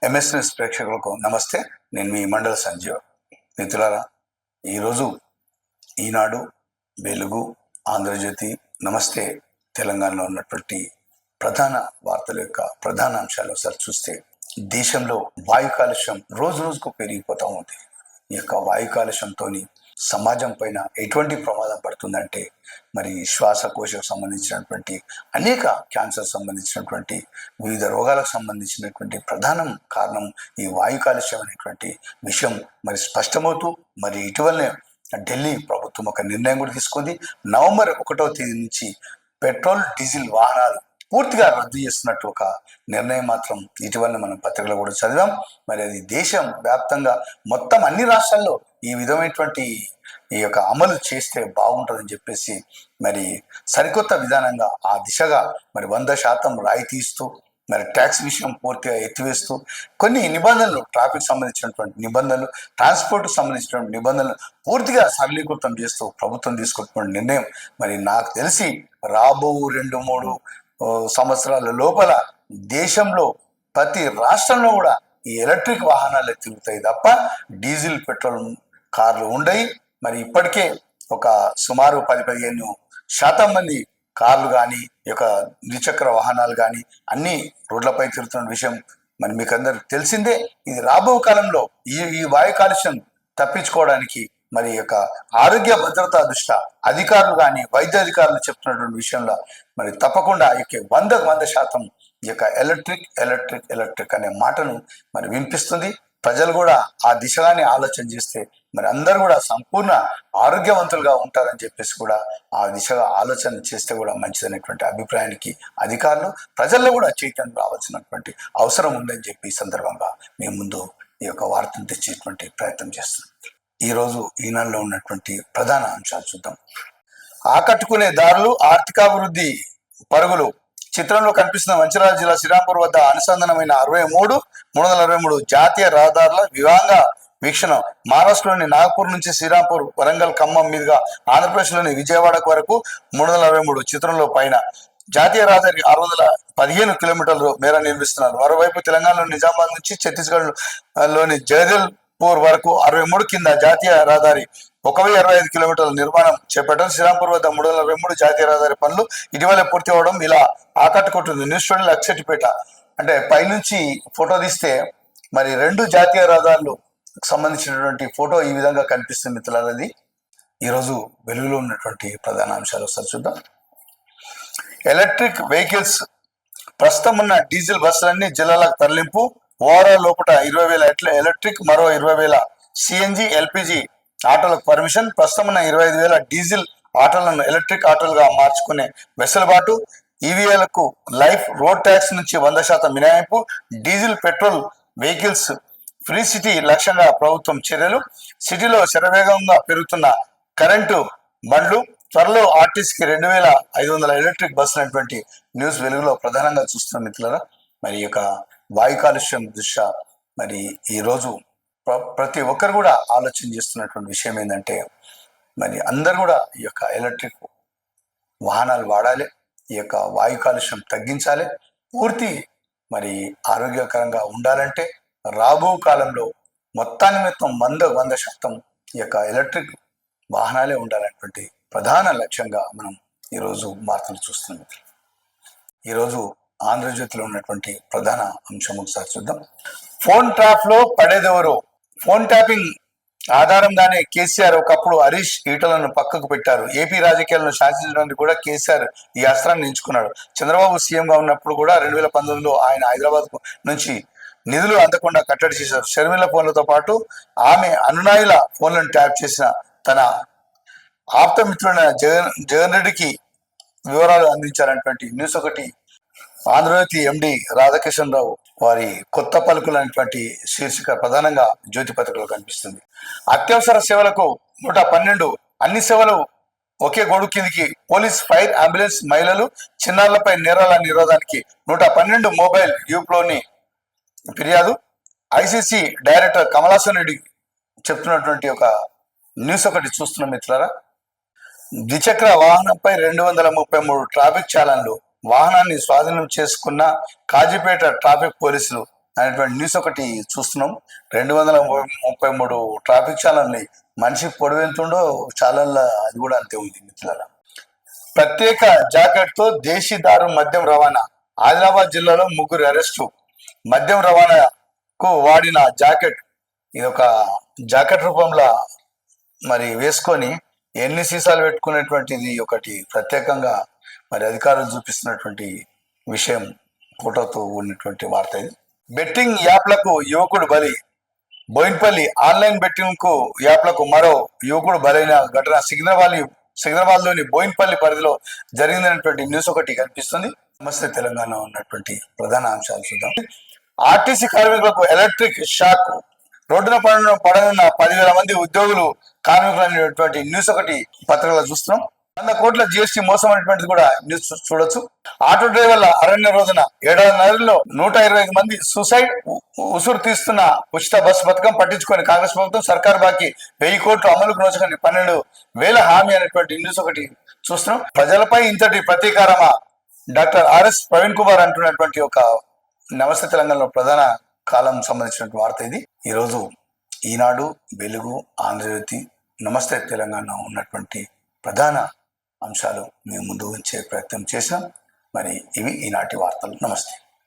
MS news ప్రేక్షకులకు నమస్తే. నేను మీ మండల సంజీవ్. మిత్రులారా, ఈరోజు ఈనాడు, వెలుగు, ఆంధ్రజ్యోతి, నమస్తే తెలంగాణలో ఉన్నటువంటి ప్రధాన వార్తల యొక్క ప్రధాన అంశాలు ఒకసారి చూస్తే, దేశంలో వాయు కాలుష్యం రోజు రోజుకు పెరిగిపోతూ ఉంది. ఈ యొక్క వాయు కాలుష్యంతో సమాజం పైన ఎటువంటి ప్రమాదం పడుతుందంటే, మరి శ్వాసకోశకు సంబంధించినటువంటి అనేక క్యాన్సర్ సంబంధించినటువంటి వివిధ రోగాలకు సంబంధించినటువంటి ప్రధాన కారణం ఈ వాయు కాలుష్యం అనేటువంటి విషయం మరి స్పష్టమవుతూ, మరి ఇటీవలనే ఢిల్లీ ప్రభుత్వం ఒక నిర్ణయం కూడా తీసుకుంది. నవంబర్ 1వ తేదీ నుంచి పెట్రోల్, డీజిల్ వాహనాలు పూర్తిగా రద్దు చేస్తున్నట్టు ఒక నిర్ణయం మాత్రం ఇటీవల మనం పత్రికలో కూడా చదివాం. మరి అది దేశం వ్యాప్తంగా మొత్తం అన్ని రాష్ట్రాల్లో ఈ విధమైనటువంటి ఈ యొక్క అమలు చేస్తే బాగుంటుందని చెప్పేసి మరి సరికొత్త విధానంగా ఆ దిశగా మరి 100% రాయితీ ఇస్తూ, మరి ట్యాక్స్ విషయం పూర్తిగా ఎత్తివేస్తూ, కొన్ని నిబంధనలు, ట్రాఫిక్ సంబంధించినటువంటి నిబంధనలు, ట్రాన్స్పోర్ట్ సంబంధించినటువంటి నిబంధనలు పూర్తిగా సరళీకృతం చేస్తూ ప్రభుత్వం తీసుకుంటున్న నిర్ణయం మరి నాకు తెలిసి రాబో 2-3 సంవత్సరాల లోపల దేశంలో ప్రతి రాష్ట్రంలో కూడా ఈ ఎలక్ట్రిక్ వాహనాలు తిరుగుతాయి తప్ప డీజిల్, పెట్రోల్ కార్లు ఉండయి. మరి ఇప్పటికే ఒక సుమారు 10-15% మంది కార్లు కానీ, ఈ యొక్క ద్విచక్ర వాహనాలు కానీ అన్ని రోడ్లపై తిరుగుతున్న విషయం మరి మీకు అందరికి తెలిసిందే. ఇది రాబో కాలంలో ఈ వాయు కాలుష్యం తప్పించుకోవడానికి మరి యొక్క ఆరోగ్య భద్రతా దృష్ట్యా అధికారులు కానీ, వైద్య అధికారులు చెప్తున్నటువంటి విషయంలో మరి తప్పకుండా ఈ 100% ఈ యొక్క ఎలక్ట్రిక్ అనే మాటను మరి వినిపిస్తుంది. ప్రజలు కూడా ఆ దిశగానే ఆలోచన చేస్తే మరి అందరూ కూడా సంపూర్ణ ఆరోగ్యవంతులుగా ఉంటారని చెప్పేసి కూడా ఆ దిశగా ఆలోచన చేస్తే కూడా మంచిదనేటువంటి అభిప్రాయానికి అధికారులు, ప్రజల్లో కూడా చైతన్యం రావాల్సినటువంటి అవసరం ఉందని చెప్పి ఈ సందర్భంగా మేము ముందు ఈ యొక్క వార్తను తెచ్చేటువంటి ప్రయత్నం చేస్తున్నాం. ఈరోజు ఈనాడులో ఉన్నటువంటి ప్రధాన అంశాలు చూద్దాం. ఆకట్టుకునే దారులు, ఆర్థికాభివృద్ధి పరుగులు. చిత్రంలో కనిపిస్తున్న మంచిర్యాల జిల్లా శ్రీరాంపూర్ వద్ద అనుసంధానమైన 363 జాతీయ రహదారుల వివాంగ వీక్షణ. మహారాష్ట్రలోని నాగపూర్ నుంచి శ్రీరాంపూర్, వరంగల్, ఖమ్మం మీదుగా ఆంధ్రప్రదేశ్లోని విజయవాడ వరకు 363 చిత్రంలో పైన జాతీయ రహదారి 615 కిలోమీటర్ల మేర నిర్మిస్తున్నారు. మరోవైపు తెలంగాణలోని నిజామాబాద్ నుంచి ఛత్తీస్గఢ్ లోని జగదల్పూర్ వరకు 63 కింద జాతీయ రహదారి 1025 కిలోమీటర్ల నిర్మాణం చేపట్టడం. శ్రీరాంపూర్ వద్ద 343 జాతీయ రహదారి పనులు ఇటీవల పూర్తి అవడం ఇలా ఆకట్టుకుంటుంది. న్యూస్ స్టూడియో లక్షటిపేట అంటే పైనుంచి ఫోటో తీస్తే మరి 2 జాతీయ రహదారులు సంబంధించినటువంటి ఫోటో ఈ విధంగా కనిపిస్తుంది మిత్రులది. ఈరోజు వెలుగులో ఉన్నటువంటి ప్రధాన అంశాలు ఒకసారి చూద్దాం. Electric vehicles. ప్రస్తుతం ఉన్న డీజిల్ బస్సులన్నీ జిల్లాలకు తరలింపు. ఓవరాల్ లోపల 20,000 ఎలక్ట్రిక్, మరో 20,000 సిఎన్జి, ఎల్పిజి ఆటోలకు పర్మిషన్. ప్రస్తుతం ఉన్న 25,000 డీజిల్ ఆటోలను ఎలక్ట్రిక్ ఆటోలుగా మార్చుకునే వెసులుబాటు. ఈవీఏలకు లైఫ్ రోడ్ ట్యాక్స్ నుంచి 100% మినహాయింపు. Diesel, petrol vehicles free city లక్ష్యంగా ప్రభుత్వం చర్యలు. సిటీలో శరవేగంగా పెరుగుతున్న కరెంటు బండ్లు. త్వరలో ఆర్టీసీకి 2,500 ఎలక్ట్రిక్ బస్సులు అనేటువంటి న్యూస్ వెలుగులో ప్రధానంగా చూస్తున్న మిత్రులారా. మరి యొక్క వాయు కాలుష్యం దృష్ట్యా మరి ఈరోజు ప్రతి ఒక్కరు కూడా ఆలోచన చేస్తున్నటువంటి విషయం ఏంటంటే, మరి అందరు కూడా ఈ యొక్క ఎలక్ట్రిక్ వాహనాలు వాడాలి, ఈ యొక్క వాయు కాలుష్యం తగ్గించాలి. పూర్తి మరి ఆరోగ్యకరంగా ఉండాలంటే రాబో కాలంలో మొత్తం 100% ఈ యొక్క ఎలక్ట్రిక్ వాహనాలే ఉండాలనేటువంటి ప్రధాన లక్ష్యంగా మనం ఈరోజు వార్తలు చూస్తున్నాం. ఈరోజు ఆంధ్రజ్యోతిలో ఉన్నటువంటి ప్రధాన అంశం ఒకసారి చూద్దాం. ఫోన్ ట్రాప్ లో పడేదెవరు. ఫోన్ ట్యాపింగ్ ఆధారంగానే కేసీఆర్ ఒకప్పుడు హరీష్, ఈటలను పక్కకు పెట్టారు. ఏపీ రాజకీయాలను శాసించడానికి కూడా కేసీఆర్ ఈ అస్త్రాన్ని ఎంచుకున్నాడు. చంద్రబాబు సీఎంగా ఉన్నప్పుడు కూడా 2019లో ఆయన హైదరాబాద్ నుంచి నిధులు అందకుండా కట్టడి చేశారు. షర్మిల ఫోన్లతో పాటు ఆమె అనునాయుల ఫోన్లను ట్యాప్ చేసిన తన ఆప్తమిత్రుడైన జగన్ రెడ్డికి వివరాలు అందించారనేటువంటి న్యూస్ ఒకటి ఆంధ్రజ్యోతి ఎండి రాధాకిషన్ రావు వారి కొత్త పలుకులు అనేటువంటి శీర్షిక ప్రధానంగా జ్యోతి పత్రికలో కనిపిస్తుంది. అత్యవసర సేవలకు 112 అన్ని సేవలు ఒకే గొడుగు కిందికి. పోలీస్, ఫైర్, అంబులెన్స్, మహిళలు, చిన్నారులపై నేరాల నిరోధానికి 112 మొబైల్ గ్రూప్లోని ఫిర్యాదు. ఐసీసీ డైరెక్టర్ కమలాసన్ రెడ్డి చెప్తున్నటువంటి ఒక న్యూస్ ఒకటి చూస్తున్నాం మిత్రులారా. ద్విచక్ర వాహనంపై 233 ట్రాఫిక్ ఛాలన్లు. వాహనాన్ని స్వాధీనం చేసుకున్న కాజీపేట ట్రాఫిక్ పోలీసులు అనేటువంటి న్యూస్ ఒకటి చూస్తున్నాం. 233 ట్రాఫిక్ ఛానల్ని మనిషి పొడవు ఎంతుండో ఛానళ్ళ అది కూడా అంతే ఉంది మిత్రులారా. ప్రత్యేక జాకెట్తో దేశీదారు మద్యం రవాణా. ఆదిలాబాద్ జిల్లాలో 3 అరెస్టు. మద్యం రవాణాకు వాడిన జాకెట్, ఇది ఒక జాకెట్ రూపంలో మరి వేసుకొని ఎన్ని సీసాలు పెట్టుకునేటువంటిది ఒకటి ప్రత్యేకంగా మరి అధికారులు చూపిస్తున్నటువంటి విషయం, ఫోటోతో ఉన్నటువంటి వార్త ఇది. బెట్టింగ్ యాప్లకు యువకుడు బలి. బోయిన్పల్లి ఆన్లైన్ బెట్టింగ్ కు యాప్లకు మరో యువకుడు బలైన ఘటన సికింద్రాబాద్ లోని బోయిన్పల్లి పరిధిలో జరిగిందనేటువంటి న్యూస్ ఒకటి కనిపిస్తుంది. నమస్తే తెలంగాణ ఉన్నటువంటి ప్రధాన అంశాలు చూద్దాం. ఆర్టీసీ కార్మికులకు ఎలక్ట్రిక్ షాక్. రోడ్డున పడనున్న 10,000 మంది ఉద్యోగులు, కార్మికులు అనేటువంటి న్యూస్ ఒకటి పత్రికలో చూస్తున్నాం. 100 కోట్ల GST మోసం అనేటువంటిది కూడా న్యూస్ చూడొచ్చు. ఆటో డ్రైవర్ల అరణ్య రోజున 7.5 125 మంది సూసైడ్. ఉసురు తీస్తున్న ఉచిత బస్సు పథకం పట్టించుకొని కాంగ్రెస్ ప్రభుత్వం. సర్కార్ బాకీ 1000 కోట్లు అమలుకు నోచుకొని 12,000 హామీ అనేటువంటి న్యూస్ ఒకటి చూస్తున్నాం. ప్రజలపై ఇంతటి ప్రతీకారమా? డాక్టర్ RS ప్రవీణ్ కుమార్ అంటున్నటువంటి ఒక నమస్తే తెలంగాణలో ప్రధాన కాలం సంబంధించినటువంటి వార్త ఇది. ఈరోజు ఈనాడు, వెలుగు, ఆంధ్రజ్యోతి, నమస్తే తెలంగాణ ఉన్నటువంటి ప్రధాన అంశాలు మేము ముందు ఉంచే ప్రయత్నం చేశాం. మరి ఇవి ఈనాటి వార్తలు. నమస్తే.